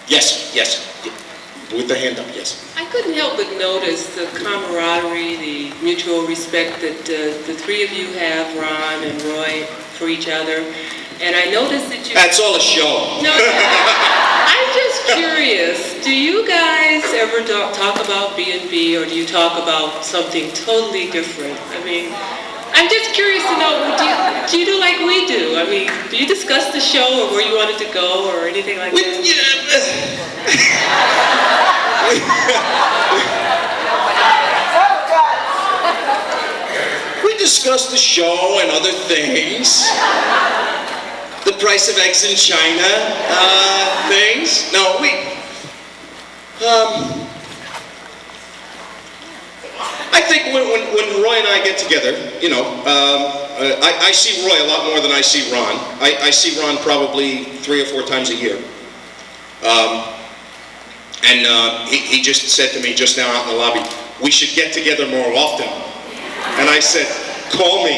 Yes, yes. With the hand up, yes. I couldn't help but notice the camaraderie, the mutual respect that the three of you have, Ron and Roy, for each other. And I noticed that you... That's all a show. No, I'm just curious. Do you guys ever talk about B&B, or do you talk about something totally different? I mean, I'm just curious to know, do you do like we do? I mean, do you discuss the show or where you want it to go or anything like that? We discuss the show and other things. The price of eggs in China, things. No, I think when Roy and I get together, you know, I see Roy a lot more than I see Ron. I see Ron probably 3 or 4 times a year. He just said to me just now out in the lobby, we should get together more often. And I said, call me.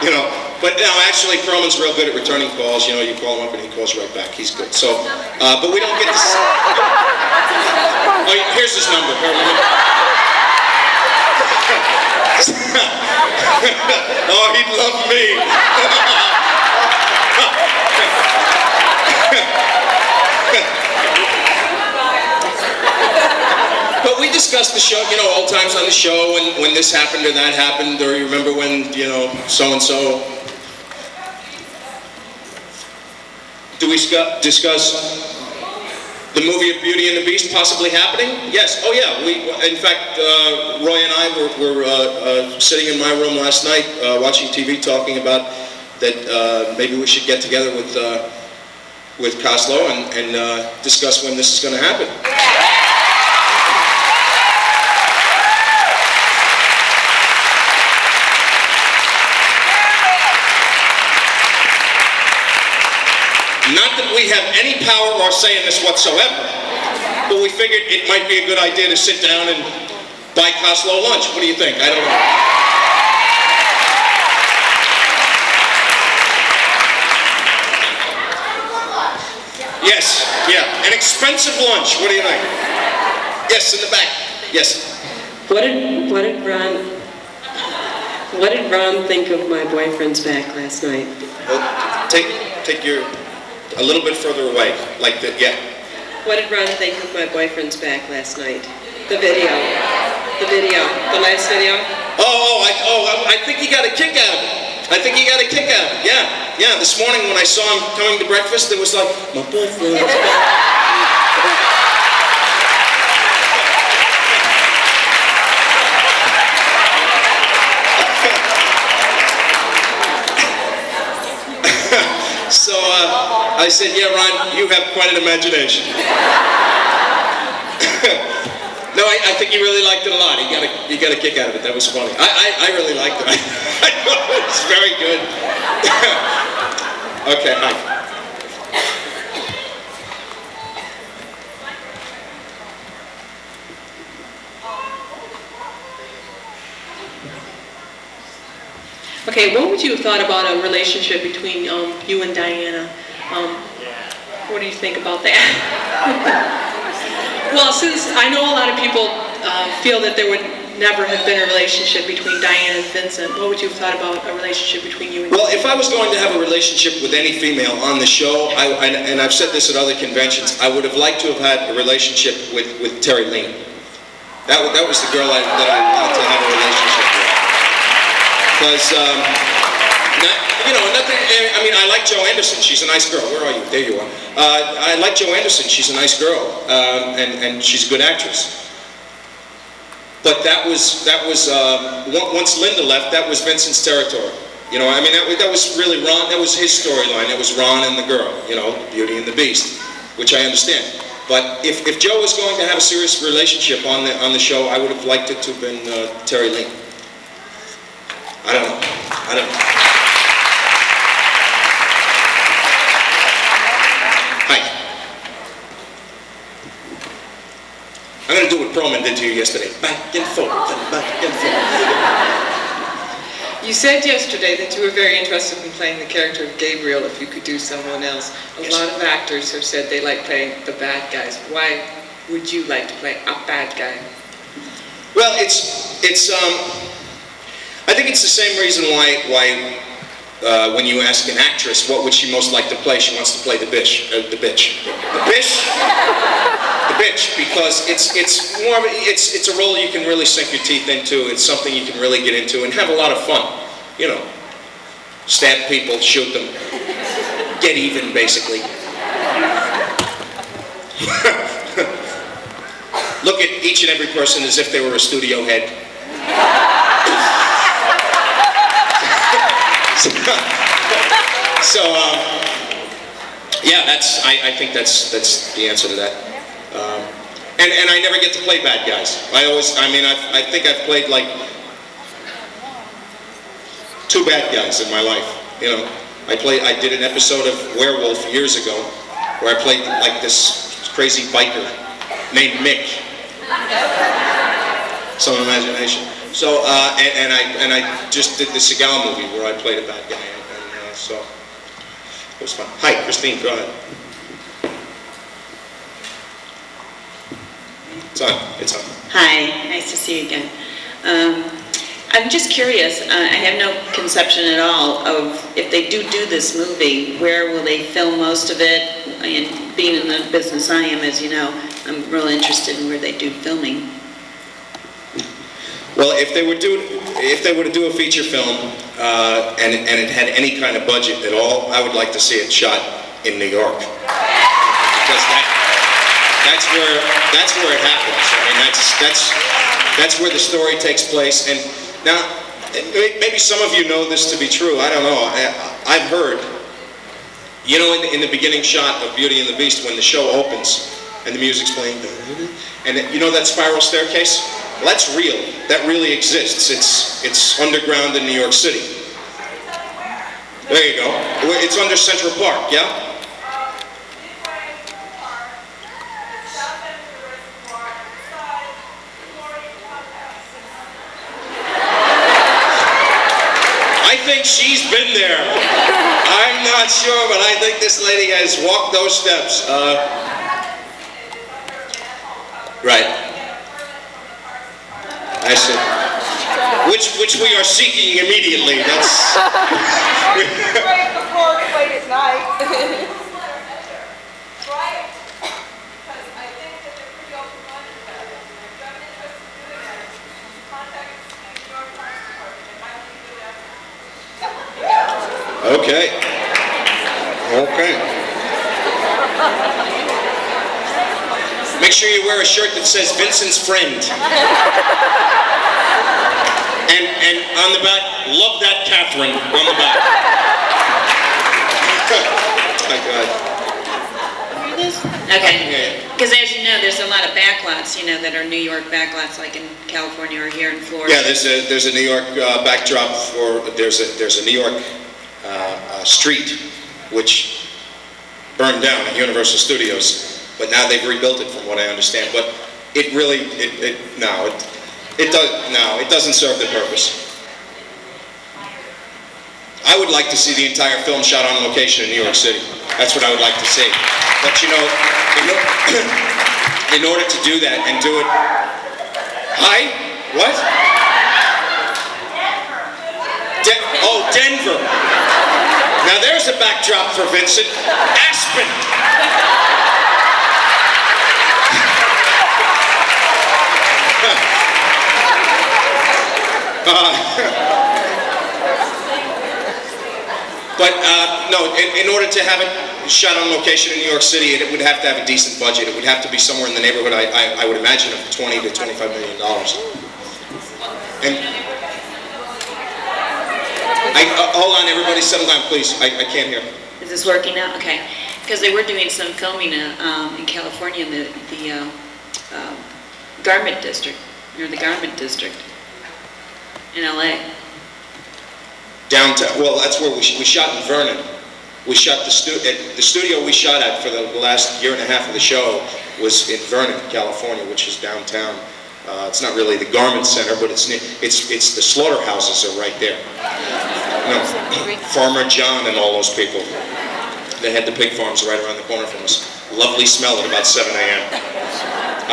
You know, but no, actually Perlman's real good at returning calls. You know, you call him up and he calls you right back. He's good. So, but we don't get to see. Oh, here's his number, Perlman. Oh, he'd love me. But we discussed the show, you know, old times on the show, when this happened or that happened, or you remember when, you know, so-and-so. Do we discuss the movie of Beauty and the Beast possibly happening? Yes. Oh, yeah. In fact, Roy and I were sitting in my room last night watching TV, talking about that maybe we should get together with Coslow and discuss when this is going to happen. Not that we have any power or say in this whatsoever, but we figured it might be a good idea to sit down and buy Coslow lunch. What do you think? I don't know. Yes, yeah, an expensive lunch. What do you think? Yes, in the back. Yes. What did Ron think of my boyfriend's back last night? Well, take your a little bit further away, like that. Yeah. What did Ron think of my boyfriend's back last night? The video, the last video. I think he got a kick out of it. Yeah. This morning when I saw him coming to breakfast, it was like, my boyfriend's back. So I said, yeah, Ron, you have quite an imagination. No, I think he really liked it a lot. He got a kick out of it. That was funny. I really liked it. I know it's very good. Okay, hi. Okay, what would you have thought about a relationship between you and Diana? What do you think about that? Well, since I know a lot of people feel that there would never have been a relationship between Diana and Vincent, what would you have thought about a relationship between you and Well, if I was going to have a relationship with any female on the show, and I've said this at other conventions, I would have liked to have had a relationship with Terry Lean. That was the girl that I wanted to have a relationship with. Because, you know, nothing, I mean, I like Jo Anderson. She's a nice girl. Where are you? There you are. I like Jo Anderson. She's a nice girl. And she's a good actress. But that was once Linda left, that was Vincent's territory. You know, I mean, that was really Ron, that was his storyline. It was Ron and the girl, you know, Beauty and the Beast, which I understand. But if Jo was going to have a serious relationship on the show, I would have liked it to have been Terry Lean. I don't know. Hi. I'm going to do what Perlman did to you yesterday. Back and forth and back and forth. You said yesterday that you were very interested in playing the character of Gabriel if you could do someone else. A lot of actors have said they like playing the bad guys. Why would you like to play a bad guy? Well, I think it's the same reason why when you ask an actress what would she most like to play, she wants to play the bitch, because it's more of it's a role you can really sink your teeth into. It's something you can really get into and have a lot of fun. You know, stab people, shoot them, get even, basically. Look at each and every person as if they were a studio head. So, yeah, I think that's the answer to that. And I never get to play bad guys. I think I've played like 2 bad guys in my life. You know, I did an episode of Werewolf years ago where I played like this crazy biker named Mick. Some imagination. So, and I just did the Seagal movie where I played a bad guy, and so it was fun. Hi, Christine, go ahead. It's on. Hi, nice to see you again. I'm just curious, I have no conception at all of if they do this movie, where will they film most of it? And being in the business I am, as you know, I'm really interested in where they do filming. Well, if they were to do a feature film and it had any kind of budget at all, I would like to see it shot in New York, because that's where it happens. I mean, that's where the story takes place. And now, maybe some of you know this to be true. I don't know. I've heard. You know, in the beginning shot of Beauty and the Beast, when the show opens and the music's playing, and you know that spiral staircase? Well, that's real. That really exists. It's underground in New York City. There you go. It's under Central Park, yeah? I think she's been there. I'm not sure, but I think this lady has walked those steps. Right. I see. Which we are seeking immediately. That's. Break the porch late at night. Okay. Make sure you wear a shirt that says Vincent's friend. And on the back, love that Catherine on the back. Oh my God. Okay, because as you know, there's a lot of backlots, you know, that are New York backlots, like in California or here in Florida. Yeah, there's a New York backdrop for there's a New York street which burned down at Universal Studios, but now they've rebuilt it, from what I understand. But it really it doesn't serve the purpose. I would like to see the entire film shot on location in New York City. That's what I would like to see. But you know, in order to do that and do it... Hi? What? Denver. Now there's a backdrop for Vincent. Aspen. But no, in order to have it shot on location in New York City, it would have to have a decent budget. It would have to be somewhere in the neighborhood, I would imagine, of $20 to $25 million. And hold on, everybody, settle down, please. I can't hear. Is this working now? Okay. Because they were doing some filming in California in the garment district, near the garment district in LA. Downtown. Well, that's where we shot in Vernon. We shot the studio we shot at for the last year and a half of the show was in Vernon, California, which is downtown. It's not really the garment center, but it's the slaughterhouses are right there. No, Farmer John and all those people. They had the pig farms right around the corner from us. Lovely smell at about 7 a.m.